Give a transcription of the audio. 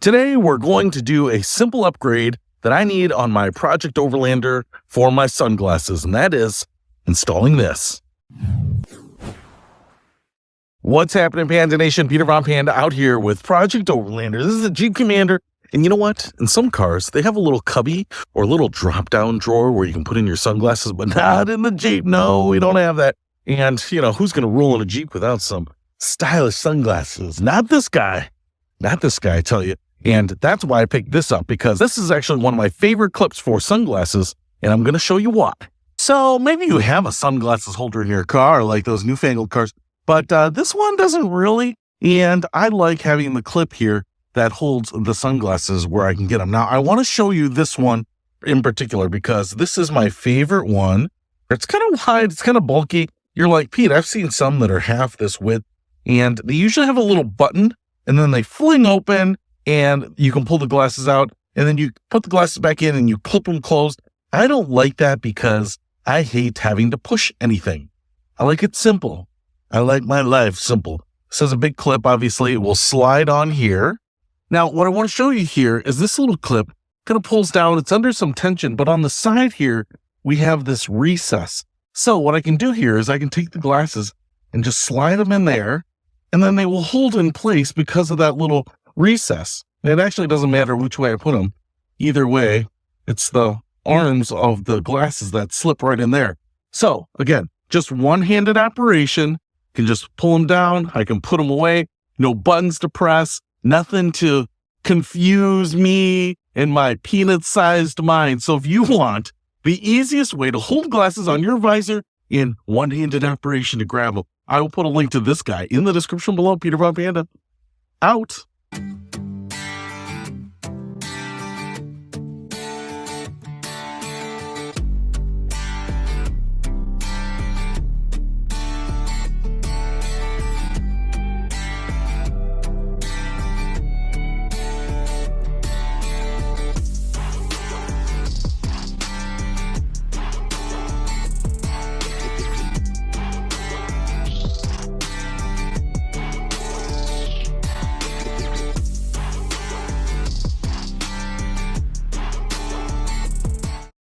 Today, we're going to do a simple upgrade that I need on my Project Overlander for my sunglasses, and that is installing this. What's happening, Panda Nation? Peter Von Panda out here with Project Overlander. This is a Jeep Commander, and you know what? In some cars, they have a little cubby or a little drop-down drawer where you can put in your sunglasses, but not in the Jeep. No, we don't have that. And, you know, who's going to roll in a Jeep without some stylish sunglasses? Not this guy. Not this guy, I tell you. And that's why I picked this up, because this is actually one of my favorite clips for sunglasses, and I'm going to show you why. So maybe you have a sunglasses holder in your car, like those newfangled cars, but this one doesn't really. And I like having the clip here that holds the sunglasses where I can get them. Now, I want to show you this one in particular because this is my favorite one. It's kind of wide, it's kind of bulky. You're like, Pete, I've seen some that are half this width, and they usually have a little button, and then they fling open, and you can pull the glasses out, and then you put the glasses back in and you clip them closed. I don't like that because I hate having to push anything. I like it simple. I like my life simple. This has a big clip, obviously. It will slide on here. Now, what I want to show you here is this little clip kind of pulls down. It's under some tension, but on the side here, we have this recess. So what I can do here is I can take the glasses and just slide them in there, and then they will hold in place because of that little recess. It actually doesn't matter which way I put them. Either way, it's the arms of the glasses that slip right in there. So again, just one-handed operation. Can just pull them down. I can put them away. No buttons to press. Nothing to confuse me in my peanut-sized mind. So if you want the easiest way to hold glasses on your visor in one-handed operation to grab them, I will put a link to this guy in the description below. Peter Von Panda, out.